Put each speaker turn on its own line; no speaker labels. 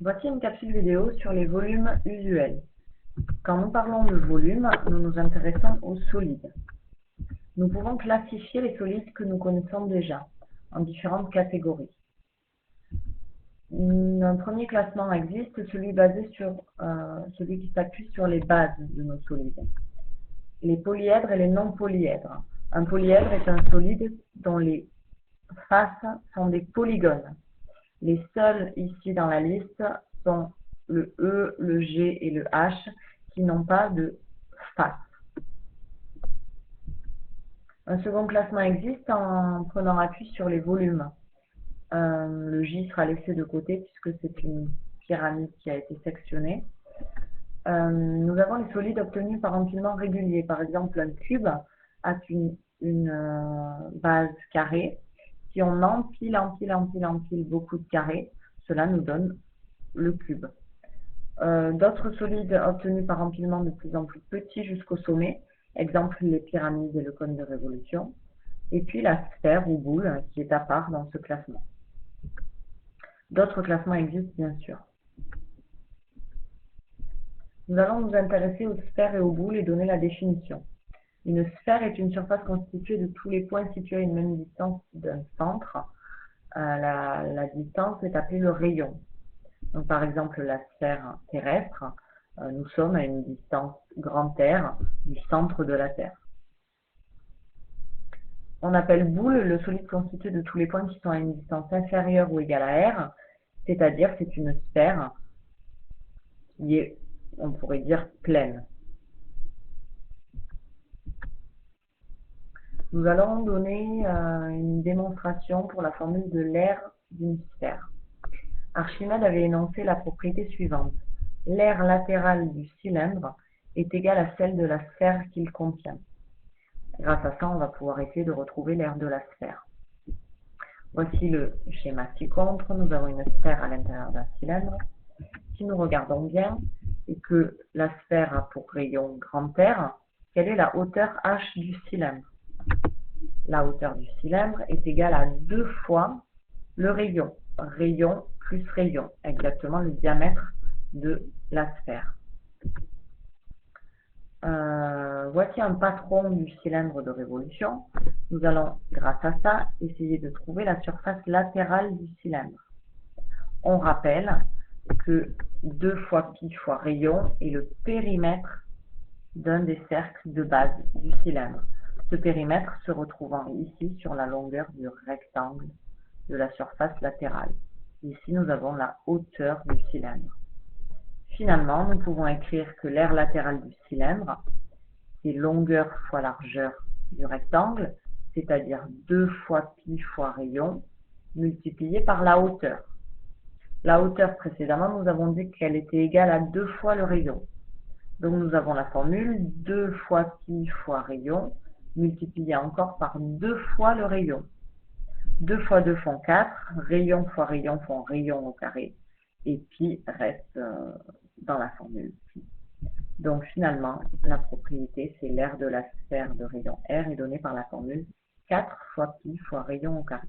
Voici une capsule vidéo sur les volumes usuels. Quand nous parlons de volume, nous nous intéressons aux solides. Nous pouvons classifier les solides que nous connaissons déjà en différentes catégories. Un premier classement existe, celui qui s'appuie sur les bases de nos solides. Les polyèdres et les non-polyèdres. Un polyèdre est un solide dont les faces sont des polygones. Les seuls ici dans la liste sont le E, le G et le H qui n'ont pas de face. Un second classement existe en prenant appui sur les volumes. Le J sera laissé de côté puisque c'est une pyramide qui a été sectionnée. Nous avons les solides obtenus par empilement régulier. Par exemple, un cube a une base carrée. Si on empile beaucoup de carrés, cela nous donne le cube. D'autres solides obtenus par empilement de plus en plus petits jusqu'au sommet, exemple les pyramides et le cône de révolution, et puis la sphère ou boule qui est à part dans ce classement. D'autres classements existent bien sûr. Nous allons nous intéresser aux sphères et aux boules et donner la définition. Une sphère est une surface constituée de tous les points situés à une même distance d'un centre. La distance est appelée le rayon. Donc, par exemple, la sphère terrestre, nous sommes à une distance grand R du centre de la Terre. On appelle boule le solide constitué de tous les points qui sont à une distance inférieure ou égale à R, c'est-à-dire que c'est une sphère qui est, on pourrait dire, pleine. Nous allons donner une démonstration pour la formule de l'aire d'une sphère. Archimède avait énoncé la propriété suivante. L'aire latérale du cylindre est égale à celle de la sphère qu'il contient. Grâce à ça, on va pouvoir essayer de retrouver l'aire de la sphère. Voici le schéma ci-contre. Nous avons une sphère à l'intérieur d'un cylindre. Si nous regardons bien et que la sphère a pour rayon grand R, quelle est la hauteur H du cylindre? La hauteur du cylindre est égale à 2 fois le rayon. Rayon plus rayon, exactement le diamètre de la sphère. Voici un patron du cylindre de révolution. Nous allons, grâce à ça, essayer de trouver la surface latérale du cylindre. On rappelle que 2 fois pi fois rayon est le périmètre d'un des cercles de base du cylindre. Ce périmètre se retrouvant ici sur la longueur du rectangle de la surface latérale. Ici, nous avons la hauteur du cylindre. Finalement, nous pouvons écrire que l'aire latérale du cylindre, c'est longueur fois largeur du rectangle, c'est-à-dire 2 fois pi fois rayon, multiplié par la hauteur. La hauteur, précédemment, nous avons dit qu'elle était égale à 2 fois le rayon. Donc, nous avons la formule 2 fois pi fois rayon, multiplié encore par 2 fois le rayon. 2 fois 2 font 4, rayon fois rayon font rayon au carré, et pi reste dans la formule pi. Donc finalement, la propriété, c'est l'aire de la sphère de rayon R est donnée par la formule 4 fois pi fois rayon au carré.